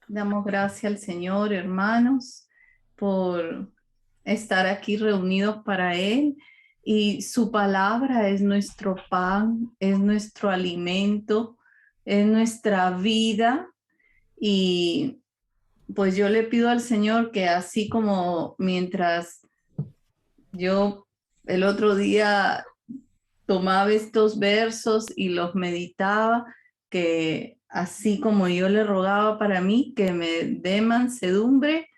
Damos gracias al Señor, hermanos, por estar aquí reunidos para Él. Y su palabra es nuestro pan, es nuestro alimento, es nuestra vida. Y pues yo le pido al Señor que así como mientras yo el otro día tomaba estos versos y los meditaba, que así como yo le rogaba para mí, que me dé mansedumbre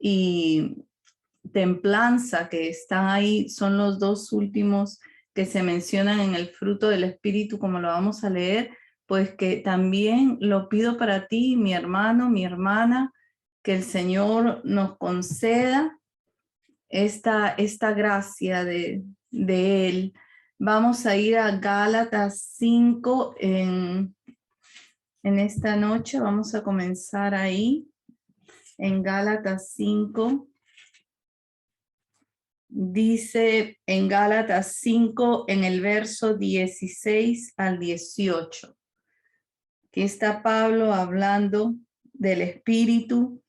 y templanza, que están ahí, son los dos últimos que se mencionan en el fruto del Espíritu, como lo vamos a leer, pues que también lo pido para ti, mi hermano, mi hermana, que el Señor nos conceda esta gracia de Él. Vamos a ir a Gálatas 5 en esta noche. Vamos a comenzar ahí, en Gálatas 5. Dice en Gálatas 5, en el verso 16 al 18. Aquí está Pablo hablando del Espíritu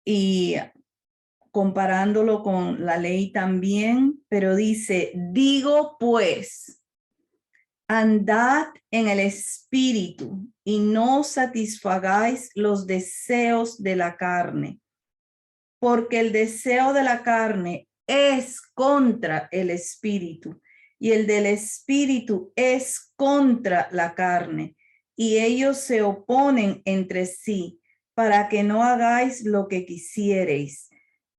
y comparándolo con la ley también, pero dice, digo pues, andad en el Espíritu y no satisfagáis los deseos de la carne, porque el deseo de la carne es contra el Espíritu y el del Espíritu es contra la carne, y ellos se oponen entre sí para que no hagáis lo que quisiereis.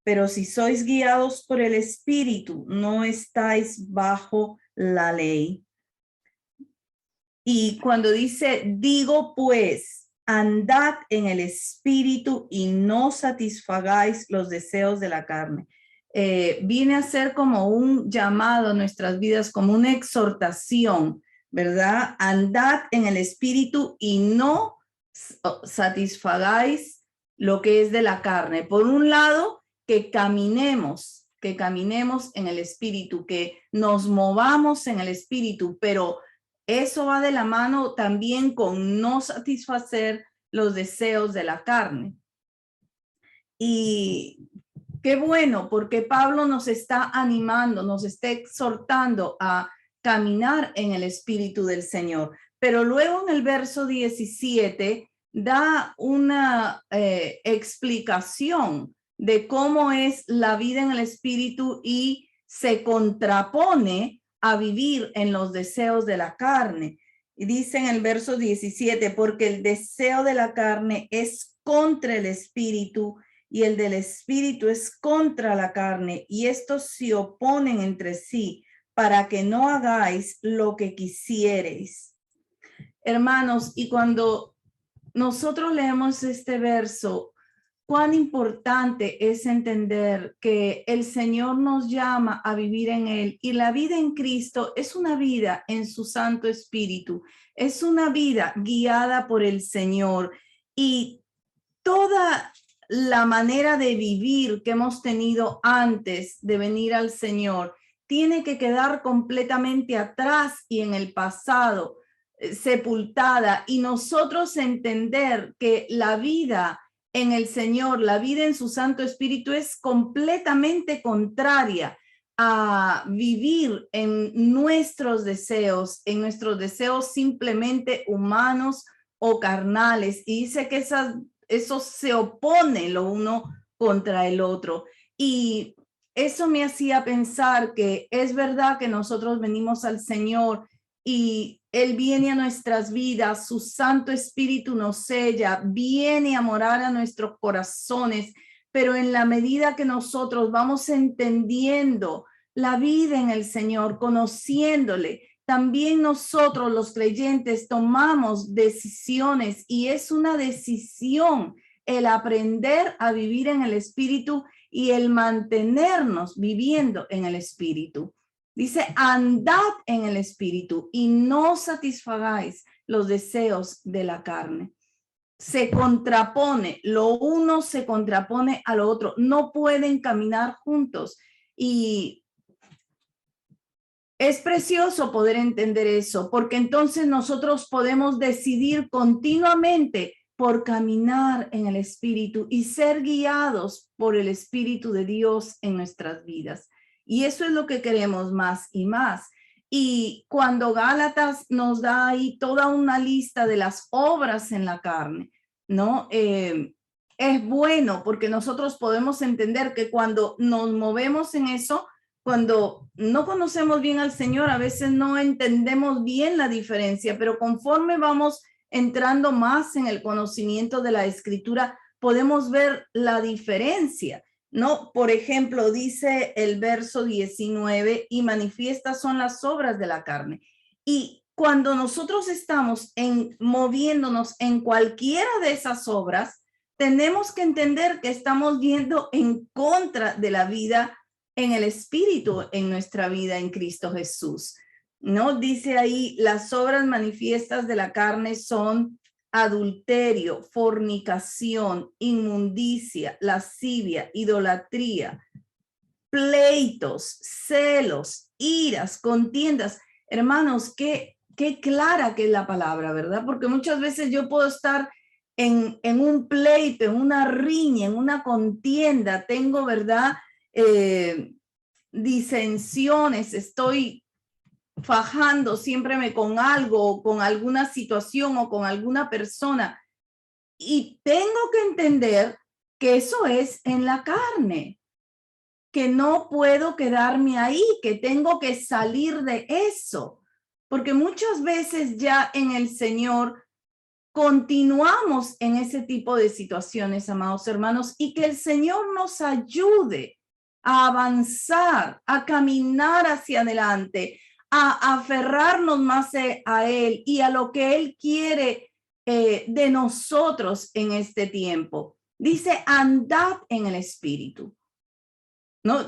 Pero si sois guiados por el Espíritu, no estáis bajo la ley. Y cuando dice, digo pues, andad en el Espíritu y no satisfagáis los deseos de la carne. Viene a ser como un llamado a nuestras vidas, como una exhortación, ¿verdad? Andad en el Espíritu y no satisfagáis lo que es de la carne. Por un lado, que caminemos en el Espíritu, que nos movamos en el Espíritu, pero eso va de la mano también con no satisfacer los deseos de la carne. Y qué bueno, porque Pablo nos está animando, nos está exhortando a caminar en el Espíritu del Señor. Pero luego en el verso 17 da una explicación de cómo es la vida en el Espíritu y se contrapone a vivir en los deseos de la carne. Y dice en el verso 17, porque el deseo de la carne es contra el Espíritu y el del Espíritu es contra la carne, y estos se oponen entre sí para que no hagáis lo que quisiereis. Hermanos, y cuando nosotros leemos este verso, cuán importante es entender que el Señor nos llama a vivir en Él, y la vida en Cristo es una vida en su Santo Espíritu, es una vida guiada por el Señor, y toda la manera de vivir que hemos tenido antes de venir al Señor tiene que quedar completamente atrás y en el pasado, sepultada, y nosotros entender que la vida en el Señor, la vida en su Santo Espíritu es completamente contraria a vivir en nuestros deseos simplemente humanos o carnales. Y dice que eso se opone lo uno contra el otro. Y eso me hacía pensar que es verdad que nosotros venimos al Señor y Él viene a nuestras vidas, su Santo Espíritu nos sella, viene a morar a nuestros corazones, pero en la medida que nosotros vamos entendiendo la vida en el Señor, conociéndole, también nosotros los creyentes tomamos decisiones, y es una decisión el aprender a vivir en el Espíritu y el mantenernos viviendo en el Espíritu. Dice, andad en el Espíritu y no satisfagáis los deseos de la carne. Se contrapone, lo uno se contrapone a lo otro, no pueden caminar juntos. Y es precioso poder entender eso, porque entonces nosotros podemos decidir continuamente por caminar en el Espíritu y ser guiados por el Espíritu de Dios en nuestras vidas. Y eso es lo que queremos más y más. Y cuando Gálatas nos da ahí toda una lista de las obras en la carne, ¿no? Es bueno porque nosotros podemos entender que cuando nos movemos en eso, cuando no conocemos bien al Señor, a veces no entendemos bien la diferencia, pero conforme vamos entrando más en el conocimiento de la Escritura, podemos ver la diferencia, ¿no? Por ejemplo, dice el verso 19, y manifiestas son las obras de la carne. Y cuando nosotros estamos moviéndonos en cualquiera de esas obras, tenemos que entender que estamos yendo en contra de la vida en el Espíritu, en nuestra vida en Cristo Jesús, ¿no? Dice ahí, las obras manifiestas de la carne son adulterio, fornicación, inmundicia, lascivia, idolatría, pleitos, celos, iras, contiendas. Hermanos, qué clara que es la palabra, ¿verdad? Porque muchas veces yo puedo estar en un pleito, en una riña, en una contienda, tengo, ¿verdad? Disensiones, estoy fajando siempre con algo, con alguna situación o con alguna persona. Y tengo que entender que eso es en la carne, que no puedo quedarme ahí, que tengo que salir de eso, porque muchas veces ya en el Señor continuamos en ese tipo de situaciones, amados hermanos, y que el Señor nos ayude a avanzar, a caminar hacia adelante, a aferrarnos más a Él y a lo que Él quiere de nosotros en este tiempo. Dice, andad en el Espíritu. ¿No?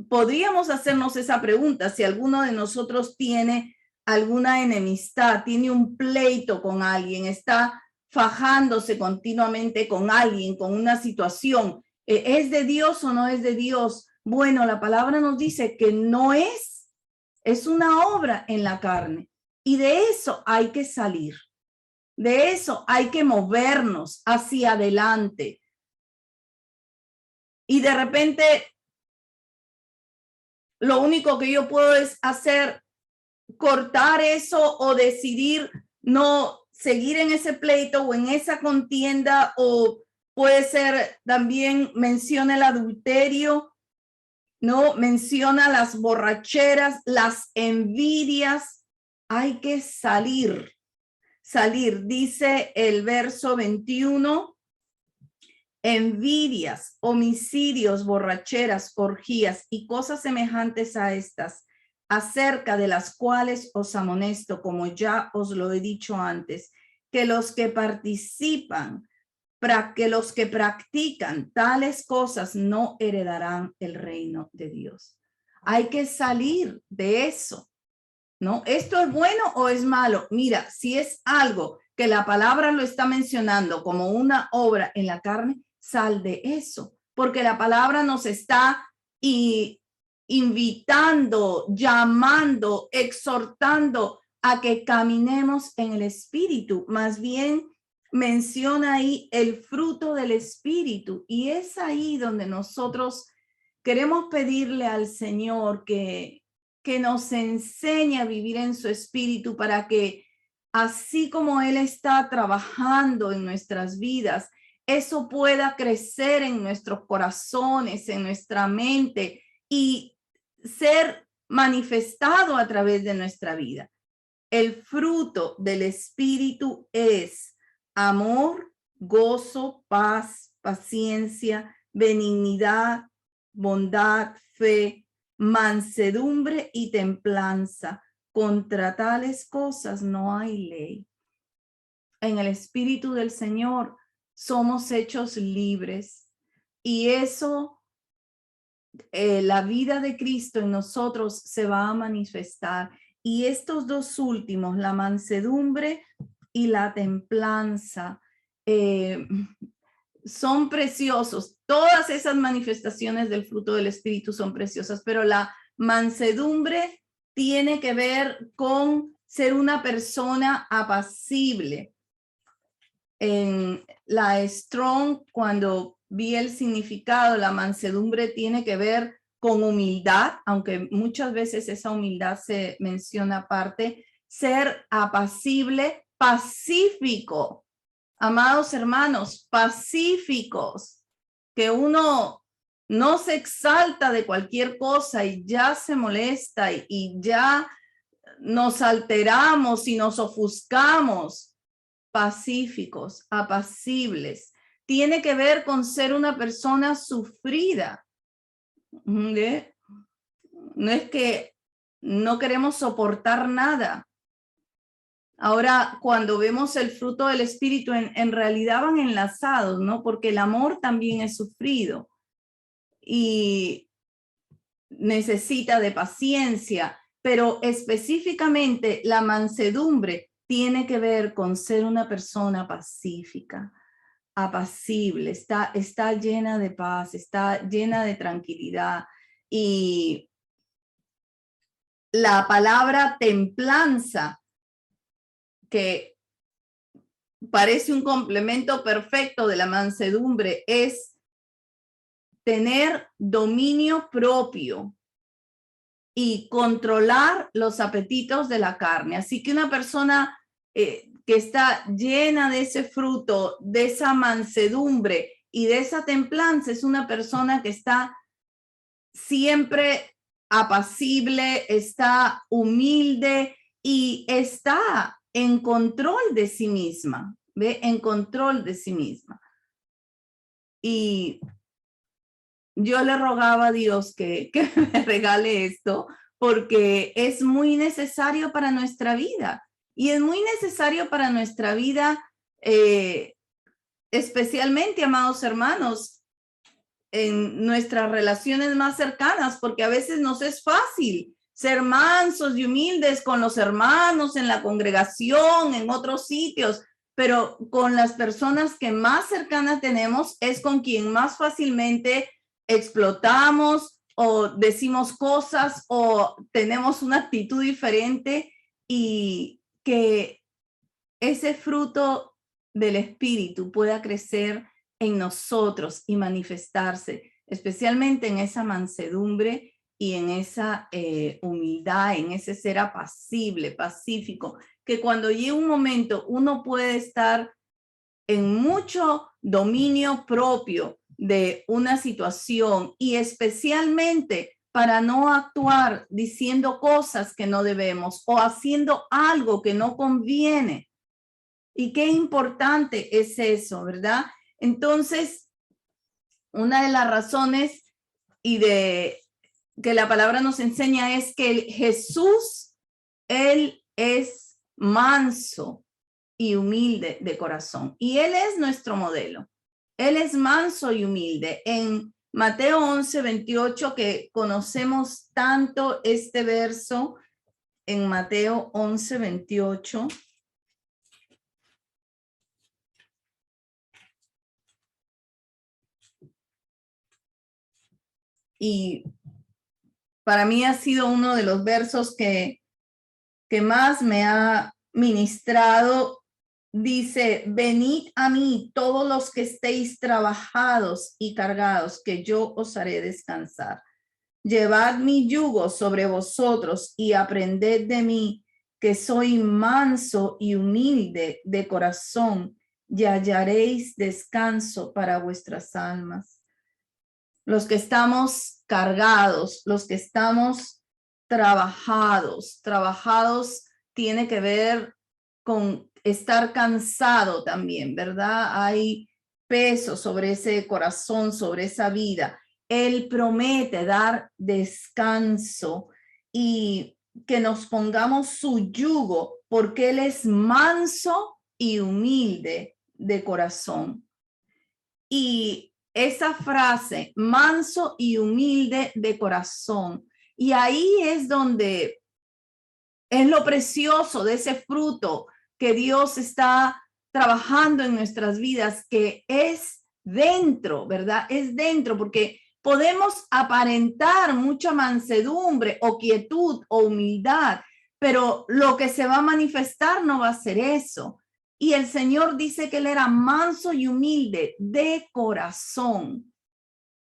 Podríamos hacernos esa pregunta si alguno de nosotros tiene alguna enemistad, tiene un pleito con alguien, está fajándose continuamente con alguien, con una situación. ¿Es de Dios o no es de Dios? Bueno, la palabra nos dice que no es una obra en la carne. Y de eso hay que salir. De eso hay que movernos hacia adelante. Y de repente, lo único que yo puedo es hacer, cortar eso o decidir no seguir en ese pleito o en esa contienda, o puede ser también menciona el adulterio, no menciona las borracheras, las envidias. Hay que salir, dice el verso 21. Envidias, homicidios, borracheras, orgías y cosas semejantes a estas, acerca de las cuales os amonesto, como ya os lo he dicho antes, que los que participan, que los que practican tales cosas no heredarán el reino de Dios. Hay que salir de eso, ¿no? ¿Esto es bueno o es malo? Mira, si es algo que la palabra lo está mencionando como una obra en la carne, sal de eso, porque la palabra nos está invitando, llamando, exhortando a que caminemos en el Espíritu. Más bien menciona ahí el fruto del Espíritu, y es ahí donde nosotros queremos pedirle al Señor que nos enseñe a vivir en su Espíritu, para que así como Él está trabajando en nuestras vidas, eso pueda crecer en nuestros corazones, en nuestra mente, y ser manifestado a través de nuestra vida. El fruto del Espíritu es amor, gozo, paz, paciencia, benignidad, bondad, fe, mansedumbre y templanza. Contra tales cosas no hay ley. En el Espíritu del Señor somos hechos libres, y eso, la vida de Cristo en nosotros se va a manifestar. Y estos dos últimos, la mansedumbre y la templanza, son preciosos. Todas esas manifestaciones del fruto del Espíritu son preciosas, pero la mansedumbre tiene que ver con ser una persona apacible. En la Strong, cuando vi el significado, la mansedumbre tiene que ver con humildad, aunque muchas veces esa humildad se menciona aparte, ser apacible, pacífico. Amados hermanos, pacíficos, que uno no se exalta de cualquier cosa y ya se molesta y ya nos alteramos y nos ofuscamos. Pacíficos, apacibles. Tiene que ver con ser una persona sufrida. ¿Eh? No es que no queremos soportar nada. Ahora, cuando vemos el fruto del Espíritu, en realidad van enlazados, ¿no? Porque el amor también es sufrido y necesita de paciencia, pero específicamente la mansedumbre tiene que ver con ser una persona pacífica, apacible, está llena de paz, está llena de tranquilidad. Y la palabra templanza, que parece un complemento perfecto de la mansedumbre, es tener dominio propio y controlar los apetitos de la carne. Así que una persona que está llena de ese fruto, de esa mansedumbre y de esa templanza, es una persona que está siempre apacible, está humilde y está en control de sí misma, ¿ve? En control de sí misma. Y yo le rogaba a Dios que me regale esto, porque es muy necesario para nuestra vida. Y es muy necesario para nuestra vida, especialmente, amados hermanos, en nuestras relaciones más cercanas, porque a veces nos es fácil ser mansos y humildes con los hermanos, en la congregación, en otros sitios, pero con las personas que más cercanas tenemos es con quien más fácilmente explotamos o decimos cosas o tenemos una actitud diferente, y que ese fruto del Espíritu pueda crecer en nosotros y manifestarse, especialmente en esa mansedumbre y en esa humildad, en ese ser apacible, pacífico, que cuando llegue un momento uno puede estar en mucho dominio propio de una situación, y especialmente para no actuar diciendo cosas que no debemos o haciendo algo que no conviene. Y qué importante es eso, ¿verdad? Entonces, una de las razones y de que la palabra nos enseña es que Jesús, Él es manso y humilde de corazón. Y Él es nuestro modelo. Él es manso y humilde. En Mateo 11:28, que conocemos tanto este verso, en Mateo 11:28. Y para mí ha sido uno de los versos que más me ha ministrado. Dice: venid a mí todos los que estéis trabajados y cargados, que yo os haré descansar. Llevad mi yugo sobre vosotros y aprended de mí, que soy manso y humilde de corazón, y hallaréis descanso para vuestras almas. Los que estamos cargados, los que estamos trabajados tiene que ver con estar cansado también, ¿verdad? Hay peso sobre ese corazón, sobre esa vida. Él promete dar descanso y que nos pongamos su yugo, porque Él es manso y humilde de corazón. Y esa frase, manso y humilde de corazón, y ahí es donde es lo precioso de ese fruto que Dios está trabajando en nuestras vidas, que es dentro, ¿verdad? Es dentro, porque podemos aparentar mucha mansedumbre o quietud o humildad, pero lo que se va a manifestar no va a ser eso. Y el Señor dice que él era manso y humilde de corazón.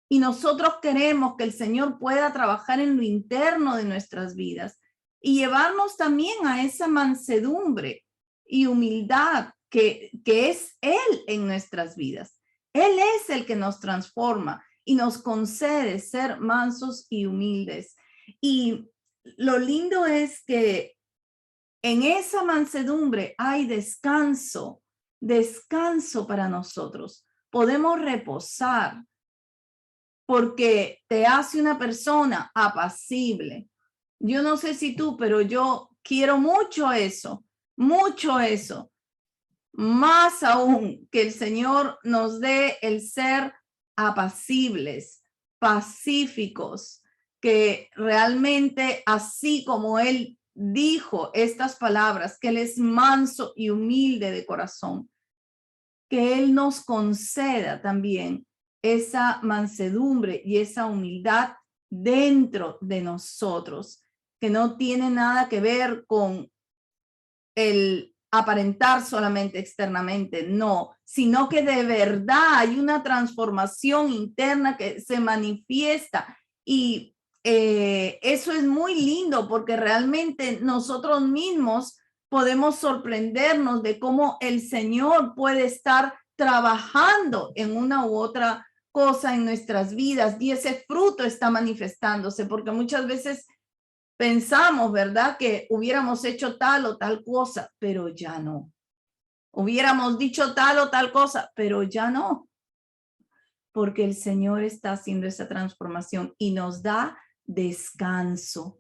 Y nosotros queremos que el Señor pueda trabajar en lo interno de nuestras vidas y llevarnos también a esa mansedumbre y humildad que es Él en nuestras vidas. Él es el que nos transforma y nos concede ser mansos y humildes. Y lo lindo es que en esa mansedumbre hay descanso, descanso para nosotros. Podemos reposar porque te hace una persona apacible. Yo no sé si tú, pero yo quiero mucho eso, mucho eso. Más aún que el Señor nos dé el ser apacibles, pacíficos, que realmente así como Él dijo estas palabras, que Él es manso y humilde de corazón, que Él nos conceda también esa mansedumbre y esa humildad dentro de nosotros, que no tiene nada que ver con el aparentar solamente externamente, no, sino que de verdad hay una transformación interna que se manifiesta y eso es muy lindo porque realmente nosotros mismos podemos sorprendernos de cómo el Señor puede estar trabajando en una u otra cosa en nuestras vidas y ese fruto está manifestándose porque muchas veces pensamos, ¿verdad? Que hubiéramos hecho tal o tal cosa, pero ya no. Hubiéramos dicho tal o tal cosa, pero ya no. Porque el Señor está haciendo esa transformación y nos da descanso.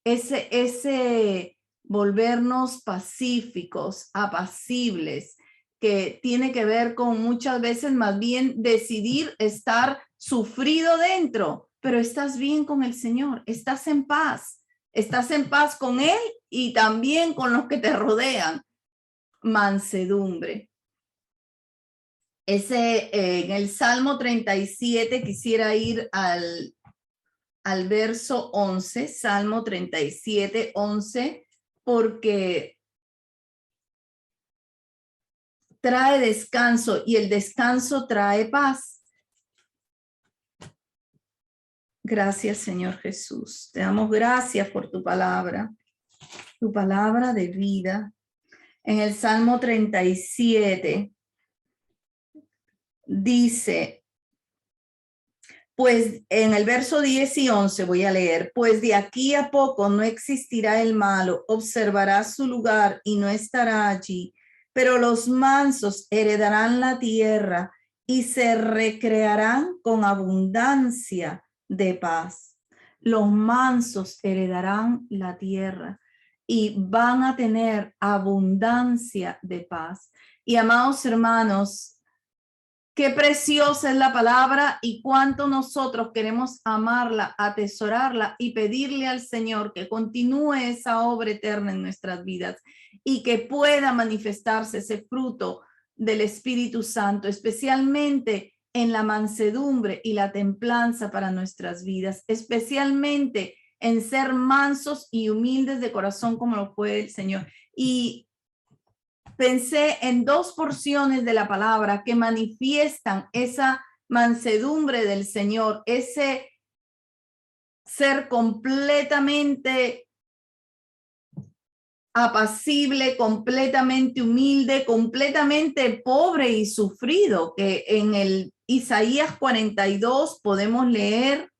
Ese volvernos pacíficos, apacibles, que tiene que ver con muchas veces más bien decidir estar sufrido dentro, pero estás bien con el Señor, estás en paz con Él y también con los que te rodean. Mansedumbre. En el Salmo 37 quisiera ir al verso 11, Salmo 37, 11, porque trae descanso y el descanso trae paz. Gracias, Señor Jesús. Te damos gracias por tu palabra de vida. En el Salmo 37 dice, pues en el verso 10 y 11 voy a leer, pues de aquí a poco no existirá el malo, observará su lugar y no estará allí, pero los mansos heredarán la tierra y se recrearán con abundancia de paz. Los mansos heredarán la tierra y van a tener abundancia de paz. Y amados hermanos, qué preciosa es la palabra y cuánto nosotros queremos amarla, atesorarla y pedirle al Señor que continúe esa obra eterna en nuestras vidas y que pueda manifestarse ese fruto del Espíritu Santo, especialmente en la mansedumbre y la templanza para nuestras vidas, especialmente en ser mansos y humildes de corazón como lo fue el Señor. Y pensé en dos porciones de la palabra que manifiestan esa mansedumbre del Señor, ese ser completamente apacible, completamente humilde, completamente pobre y sufrido, que en el Isaías 42 podemos leer.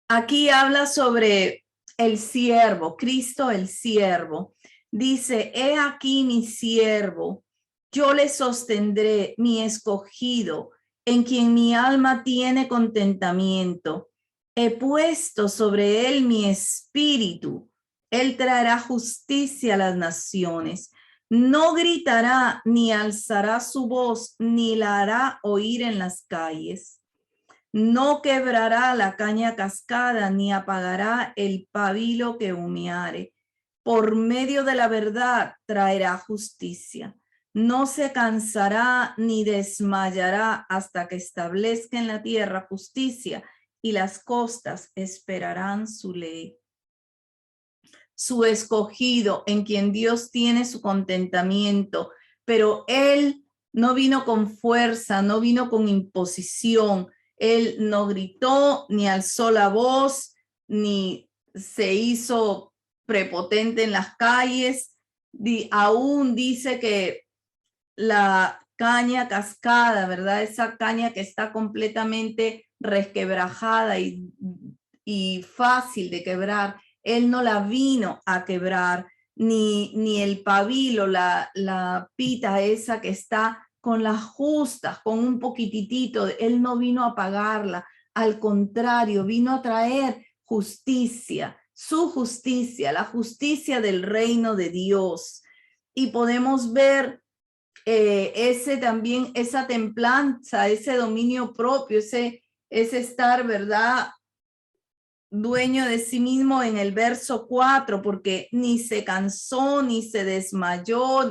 Aquí habla sobre el siervo, Cristo el siervo. Dice, he aquí mi siervo, yo le sostendré, mi escogido, en quien mi alma tiene contentamiento. He puesto sobre él mi espíritu. Él traerá justicia a las naciones. No gritará ni alzará su voz, ni la hará oír en las calles. No quebrará la caña cascada, ni apagará el pabilo que humeare. Por medio de la verdad traerá justicia. no se cansará ni desmayará hasta que establezca en la tierra justicia, y las costas esperarán su ley. Su escogido, en quien Dios tiene su contentamiento, pero él no vino con fuerza, no vino con imposición. Él no gritó, ni alzó la voz, ni se hizo prepotente en las calles. Aún dice que la caña cascada, ¿verdad? Esa caña que está completamente resquebrajada y fácil de quebrar, él no la vino a quebrar, ni el pabilo, la pita esa que está con las justas, con un poquitito, él no vino a apagarla, al contrario, vino a traer justicia, su justicia, la justicia del reino de Dios. Y podemos ver ese también, esa templanza, ese dominio propio, ese estar, ¿verdad?, dueño de sí mismo en el verso 4, porque ni se cansó, ni se desmayó,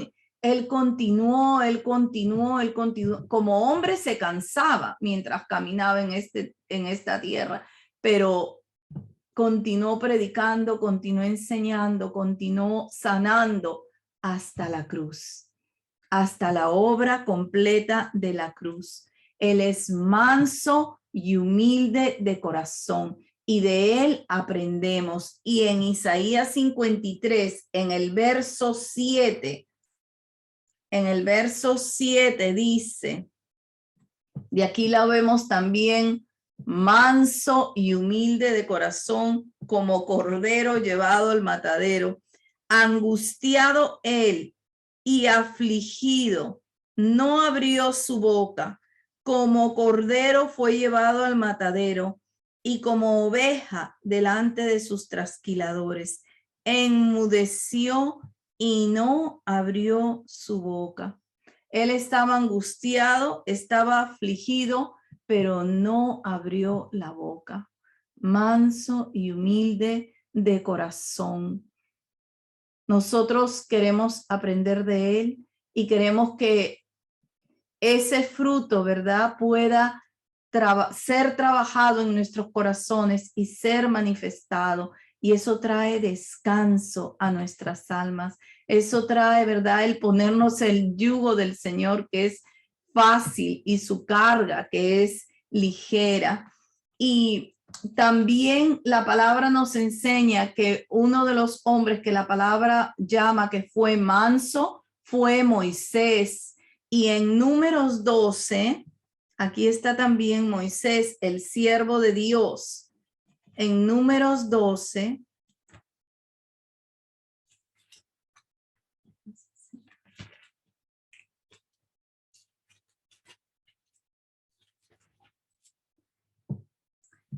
él continuó, como hombre se cansaba mientras caminaba en esta tierra, pero continuó predicando, continuó enseñando, continuó sanando hasta la cruz, hasta la obra completa de la cruz. Él es manso y humilde de corazón, y de él aprendemos. Y en Isaías 53, en el verso 7, dice, de aquí la vemos también, manso y humilde de corazón, como cordero llevado al matadero, angustiado él y afligido, no abrió su boca, como cordero fue llevado al matadero, y como oveja delante de sus trasquiladores, enmudeció y no abrió su boca. Él estaba angustiado, estaba afligido, pero no abrió la boca. Manso y humilde de corazón. Nosotros queremos aprender de él y queremos que ese fruto, ¿verdad?, pueda ser trabajado en nuestros corazones y ser manifestado. Y eso trae descanso a nuestras almas. Eso trae, ¿verdad?, el ponernos el yugo del Señor, que es fácil, y su carga, que es ligera. Y también la palabra nos enseña que uno de los hombres que la palabra llama que fue manso fue Moisés. Y en Números 12, aquí está también Moisés, el siervo de Dios. En Números 12.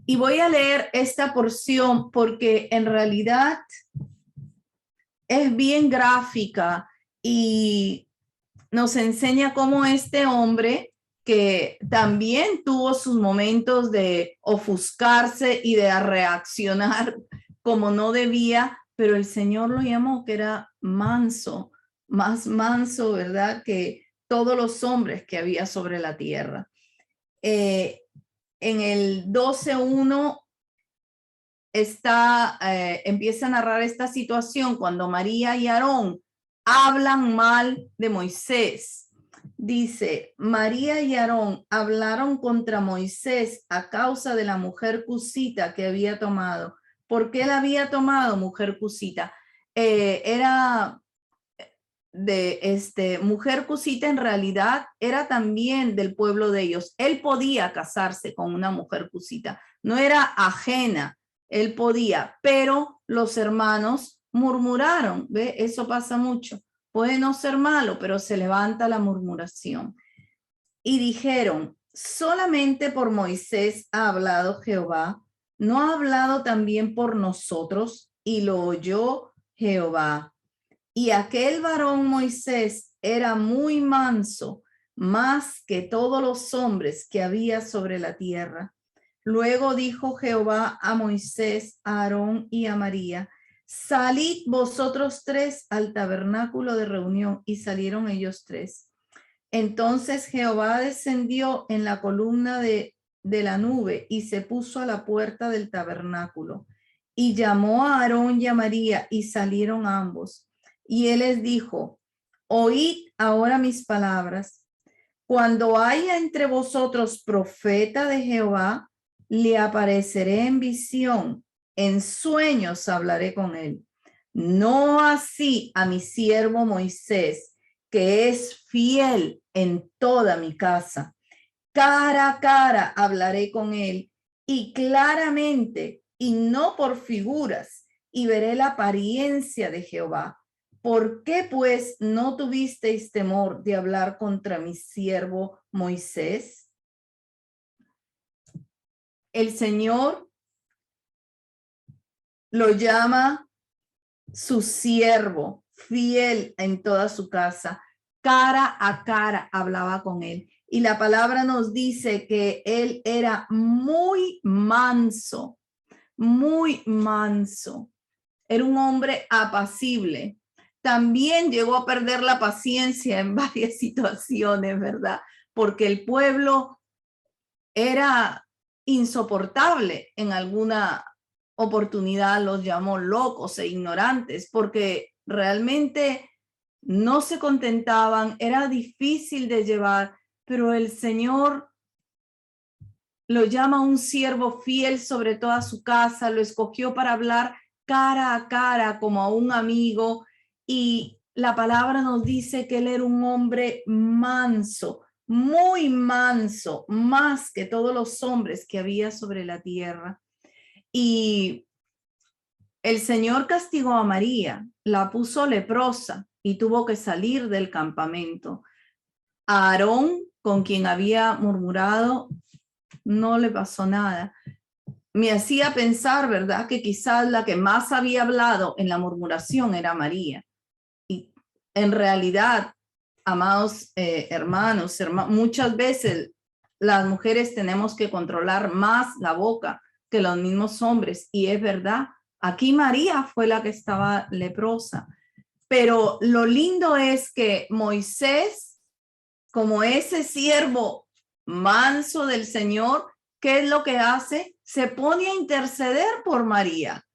Y voy a leer esta porción porque en realidad es bien gráfica y nos enseña cómo este hombre, que también tuvo sus momentos de ofuscarse y de reaccionar como no debía, pero el Señor lo llamó que era manso, más manso, ¿verdad?, que todos los hombres que había sobre la tierra. En el 12:1 empieza a narrar esta situación cuando María y Aarón hablan mal de Moisés. Dice, María y Aarón hablaron contra Moisés a causa de la mujer cusita que había tomado. ¿Por qué la había tomado, mujer cusita? Era de mujer cusita, en realidad era también del pueblo de ellos. Él podía casarse con una mujer cusita, no era ajena, él podía, pero los hermanos murmuraron. ¿Ve? Eso pasa mucho. Puede no ser malo, pero se levanta la murmuración. Y dijeron, solamente por Moisés ha hablado Jehová, ¿no ha hablado también por nosotros? Y lo oyó Jehová. Y aquel varón Moisés era muy manso, más que todos los hombres que había sobre la tierra. Luego dijo Jehová a Moisés, a Aarón y a María, salid vosotros tres al tabernáculo de reunión. Y salieron ellos tres. Entonces Jehová descendió en la columna de la nube y se puso a la puerta del tabernáculo. Y llamó a Aarón y a María, y salieron ambos. Y él les dijo: oíd ahora mis palabras. Cuando haya entre vosotros profeta de Jehová, le apareceré en visión, en sueños hablaré con él. No así a mi siervo Moisés, que es fiel en toda mi casa. Cara a cara hablaré con él, y claramente, y no por figuras, y veré la apariencia de Jehová. ¿Por qué pues no tuvisteis temor de hablar contra mi siervo Moisés? El Señor lo llama su siervo, fiel en toda su casa. Cara a cara hablaba con él. Y la palabra nos dice que él era muy manso, muy manso. Era un hombre apacible. También llegó a perder la paciencia en varias situaciones, ¿verdad? Porque el pueblo era insoportable. En alguna oportunidad los llamó locos e ignorantes porque realmente no se contentaban, era difícil de llevar, pero el Señor lo llama un siervo fiel sobre toda su casa, lo escogió para hablar cara a cara como a un amigo, y la palabra nos dice que él era un hombre manso, muy manso, más que todos los hombres que había sobre la tierra. Y el Señor castigó a María, la puso leprosa y tuvo que salir del campamento. A Aarón, con quien había murmurado, no le pasó nada. Me hacía pensar, ¿verdad?, que quizás la que más había hablado en la murmuración era María. Y en realidad, amados hermanos, muchas veces las mujeres tenemos que controlar más la boca que los mismos hombres. Y es verdad, aquí María fue la que estaba leprosa. Pero lo lindo es que Moisés, como ese siervo manso del Señor, ¿qué es lo que hace? Se pone a interceder por María.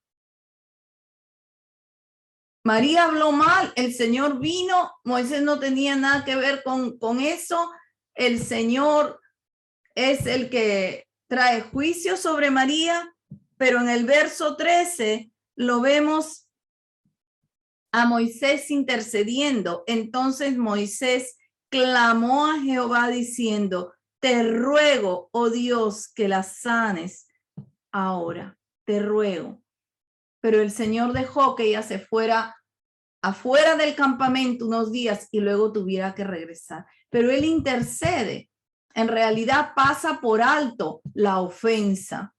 María habló mal, el Señor vino, Moisés no tenía nada que ver con eso. El Señor es el que trae juicio sobre María, pero en el verso 13 lo vemos a Moisés intercediendo. Entonces Moisés clamó a Jehová diciendo: te ruego, oh Dios, que la sanes ahora, te ruego. Pero el Señor dejó que ella se fuera afuera del campamento unos días y luego tuviera que regresar. Pero él intercede. En realidad pasa por alto la ofensa.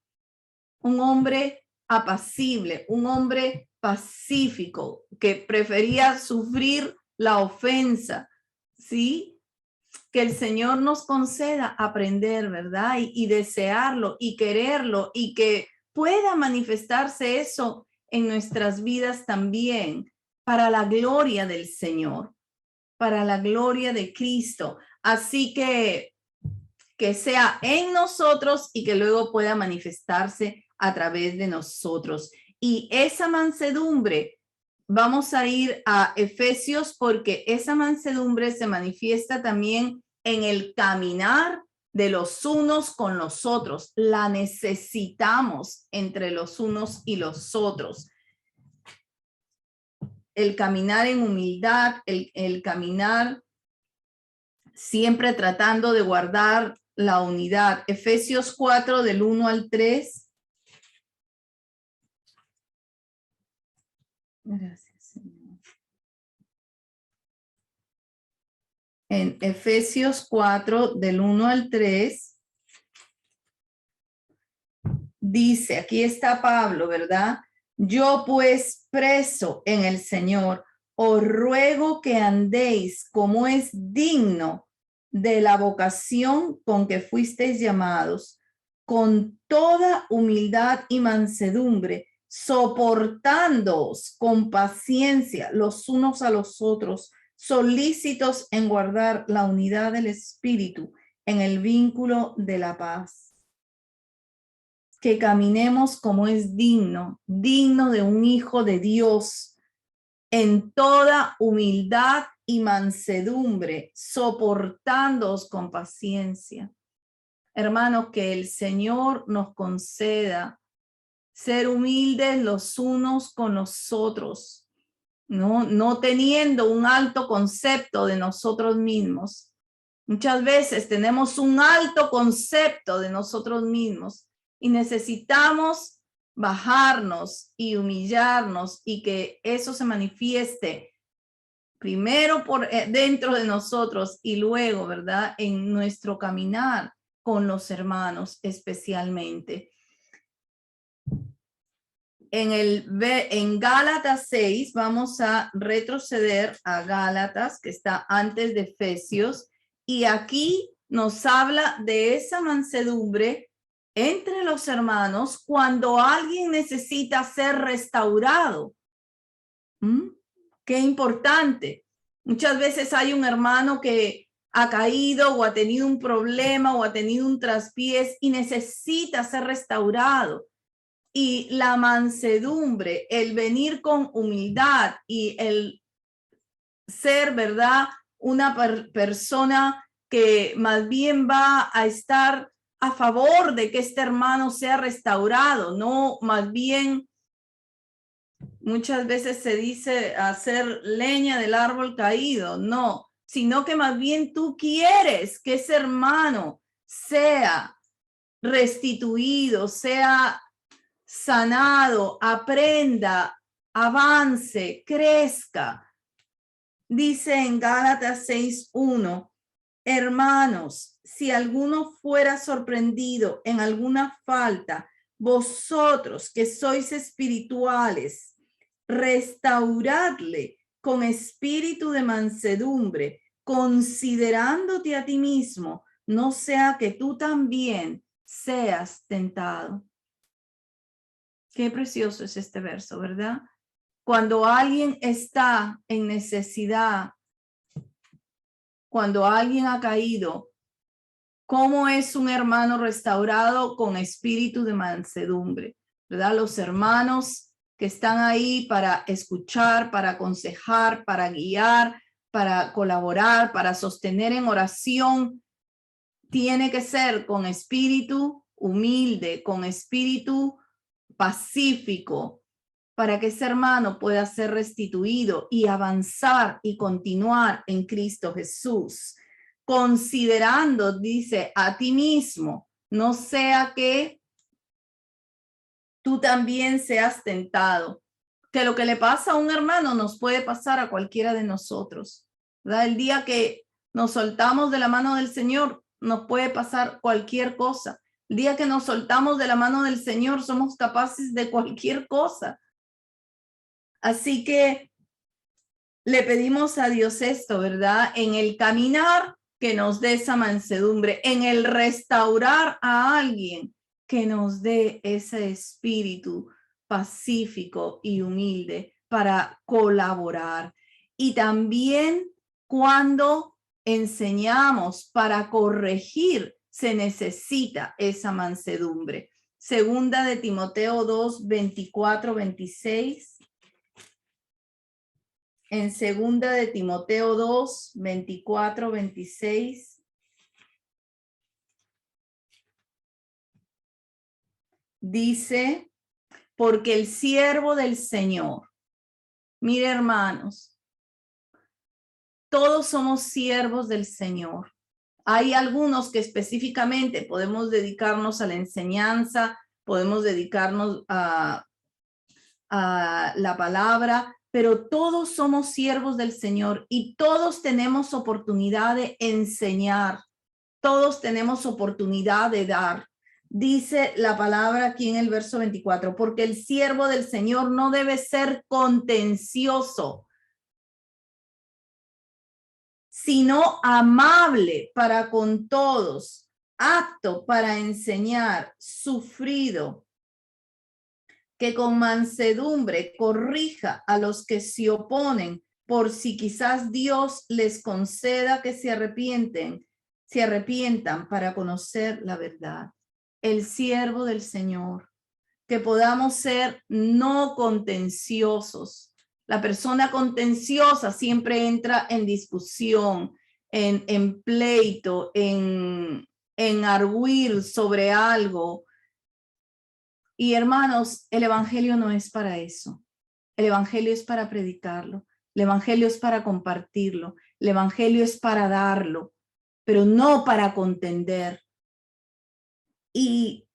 Un hombre apacible, un hombre pacífico que prefería sufrir la ofensa, ¿sí? Que el Señor nos conceda aprender, ¿verdad? Y desearlo y quererlo, y que pueda manifestarse eso en nuestras vidas también, para la gloria del Señor, para la gloria de Cristo. Así que sea en nosotros y que luego pueda manifestarse a través de nosotros. Y esa mansedumbre, vamos a ir a Efesios, porque esa mansedumbre se manifiesta también en el caminar de los unos con los otros. La necesitamos entre los unos y los otros. El caminar en humildad, el caminar siempre tratando de guardar la unidad. Efesios 4 del 1 al 3. Gracias, Señor. En Efesios 4 del 1 al 3 dice, aquí está Pablo, ¿verdad? Yo pues, preso en el Señor, os ruego que andéis como es digno de la vocación con que fuisteis llamados, con toda humildad y mansedumbre, soportándoos con paciencia los unos a los otros, solícitos en guardar la unidad del espíritu en el vínculo de la paz. Que caminemos como es digno de un hijo de Dios, en toda humildad y mansedumbre, soportándoos con paciencia. Hermanos, que el Señor nos conceda ser humildes los unos con los otros, no teniendo un alto concepto de nosotros mismos. Muchas veces tenemos un alto concepto de nosotros mismos y necesitamos bajarnos y humillarnos y que eso se manifieste primero por dentro de nosotros y luego, ¿verdad?, en nuestro caminar con los hermanos especialmente. En Gálatas 6 vamos a retroceder a Gálatas, que está antes de Efesios, y aquí nos habla de esa mansedumbre entre los hermanos cuando alguien necesita ser restaurado. Qué importante. Muchas veces hay un hermano que ha caído o ha tenido un problema o ha tenido un traspiés y necesita ser restaurado. Y la mansedumbre, el venir con humildad y el ser, ¿verdad?, una persona que más bien va a estar a favor de que este hermano sea restaurado, no más bien, muchas veces se dice hacer leña del árbol caído, no, sino que más bien tú quieres que ese hermano sea restituido, sea sanado, aprenda, avance, crezca. Dice en Gálatas 6:1, hermanos, si alguno fuera sorprendido en alguna falta, vosotros que sois espirituales, restauradle con espíritu de mansedumbre, considerándote a ti mismo, no sea que tú también seas tentado. Qué precioso es este verso, ¿verdad? Cuando alguien está en necesidad, cuando alguien ha caído, ¿cómo es un hermano restaurado? Con espíritu de mansedumbre, ¿verdad? Los hermanos que están ahí para escuchar, para aconsejar, para guiar, para colaborar, para sostener en oración, tiene que ser con espíritu humilde, con espíritu pacífico, para que ese hermano pueda ser restituido y avanzar y continuar en Cristo Jesús, considerando, dice, a ti mismo, no sea que tú también seas tentado, que lo que le pasa a un hermano nos puede pasar a cualquiera de nosotros, ¿verdad? El día que nos soltamos de la mano del Señor, nos puede pasar cualquier cosa. El día que nos soltamos de la mano del Señor, somos capaces de cualquier cosa. Así que le pedimos a Dios esto, ¿verdad? En el caminar, que nos dé esa mansedumbre, en el restaurar a alguien, que nos dé ese espíritu pacífico y humilde para colaborar. Y también cuando enseñamos para corregir, se necesita esa mansedumbre. Segunda de Timoteo 2, 24, 26. En segunda de Timoteo 2, 24, 26. Dice, porque el siervo del Señor, mire hermanos, todos somos siervos del Señor. Hay algunos que específicamente podemos dedicarnos a la enseñanza, podemos dedicarnos a la palabra, pero todos somos siervos del Señor y todos tenemos oportunidad de enseñar, todos tenemos oportunidad de dar. Dice la palabra aquí en el verso 24, porque el siervo del Señor no debe ser contencioso, sino amable para con todos, apto para enseñar, sufrido, que con mansedumbre corrija a los que se oponen, por si quizás Dios les conceda que se arrepientan para conocer la verdad. El siervo del Señor, que podamos ser no contenciosos. La persona contenciosa siempre entra en discusión, en pleito, en arguir sobre algo. Y hermanos, el evangelio no es para eso. El evangelio es para predicarlo. El evangelio es para compartirlo. El evangelio es para darlo, pero no para contender. Y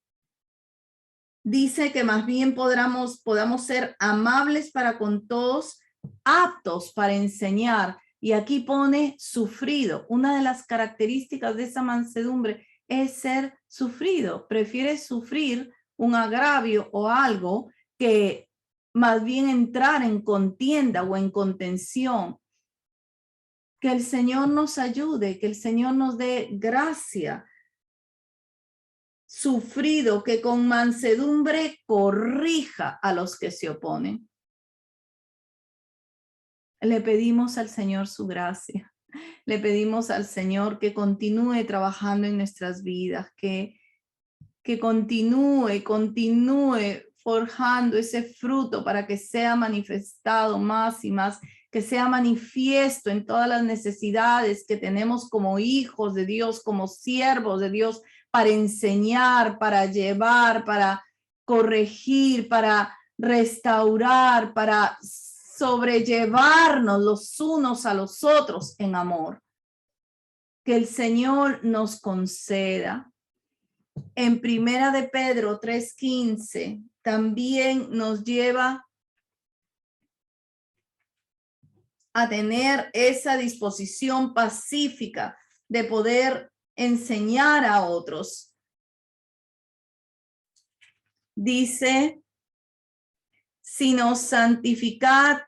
dice que más bien podamos ser amables para con todos, aptos para enseñar. Y aquí pone sufrido. Una de las características de esa mansedumbre es ser sufrido. Prefiere sufrir un agravio o algo que más bien entrar en contienda o en contención. Que el Señor nos ayude, que el Señor nos dé gracia. Sufrido, que con mansedumbre corrija a los que se oponen. Le pedimos al Señor su gracia. Le pedimos al Señor que continúe trabajando en nuestras vidas, que continúe forjando ese fruto para que sea manifestado más y más, que sea manifiesto en todas las necesidades que tenemos como hijos de Dios, como siervos de Dios, para enseñar, para llevar, para corregir, para restaurar, para sobrellevarnos los unos a los otros en amor. Que el Señor nos conceda. En Primera de Pedro 3:15 también nos lleva a tener esa disposición pacífica de poder enseñar a otros. Dice, sino santificad,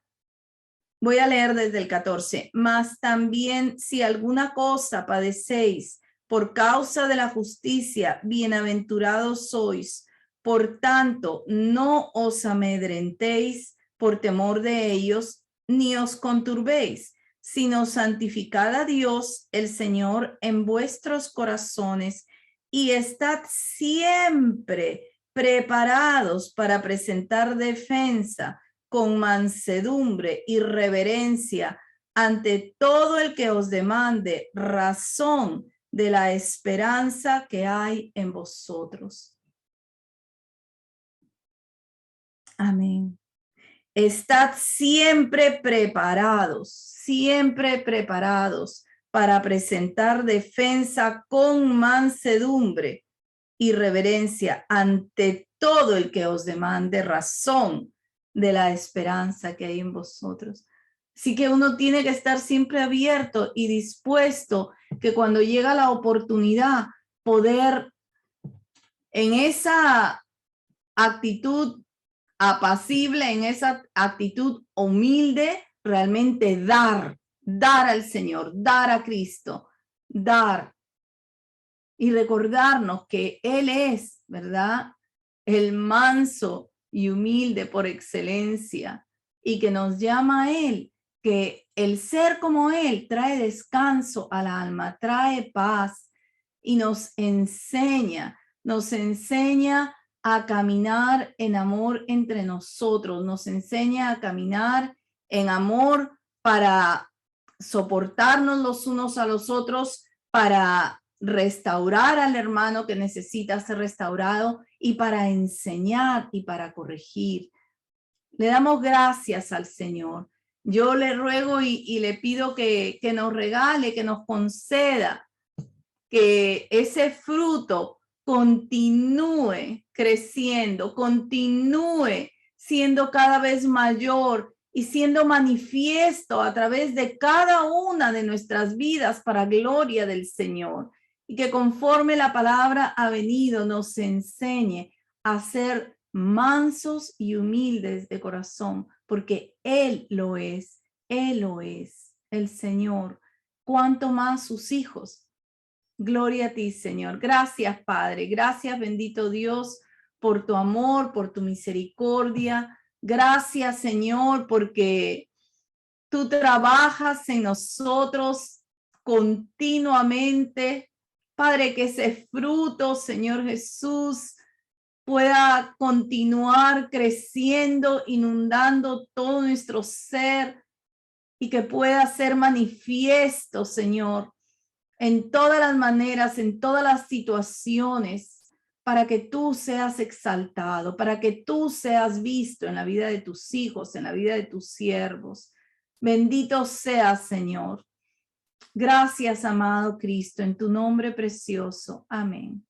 voy a leer desde el 14, mas también si alguna cosa padecéis por causa de la justicia, bienaventurados sois. Por tanto, no os amedrentéis por temor de ellos, ni os conturbéis, sino santificad a Dios el Señor en vuestros corazones y estad siempre preparados para presentar defensa con mansedumbre y reverencia ante todo el que os demande razón de la esperanza que hay en vosotros. Amén. Estad siempre preparados para presentar defensa con mansedumbre y reverencia ante todo el que os demande razón de la esperanza que hay en vosotros. Así que uno tiene que estar siempre abierto y dispuesto que cuando llega la oportunidad poder en esa actitud apacible, en esa actitud humilde, realmente dar al Señor, dar a Cristo, dar y recordarnos que Él es, ¿verdad?, el manso y humilde por excelencia y que nos llama a Él, que el ser como Él trae descanso al alma, trae paz y nos enseña a caminar en amor entre nosotros, nos enseña a caminar en amor para soportarnos los unos a los otros, para restaurar al hermano que necesita ser restaurado y para enseñar y para corregir. Le damos gracias al Señor. Yo le ruego y le pido que nos regale, que nos conceda que ese fruto continúe creciendo, continúe siendo cada vez mayor y siendo manifiesto a través de cada una de nuestras vidas para gloria del Señor. Y que conforme la palabra ha venido nos enseñe a ser mansos y humildes de corazón, porque Él lo es, el Señor. Cuanto más sus hijos. Gloria a ti, Señor. Gracias, Padre. Gracias, bendito Dios, por tu amor, por tu misericordia. Gracias, Señor, porque tú trabajas en nosotros continuamente. Padre, que ese fruto, Señor Jesús, pueda continuar creciendo, inundando todo nuestro ser y que pueda ser manifiesto, Señor, en todas las maneras, en todas las situaciones, para que tú seas exaltado, para que tú seas visto en la vida de tus hijos, en la vida de tus siervos. Bendito seas, Señor. Gracias, amado Cristo, en tu nombre precioso. Amén.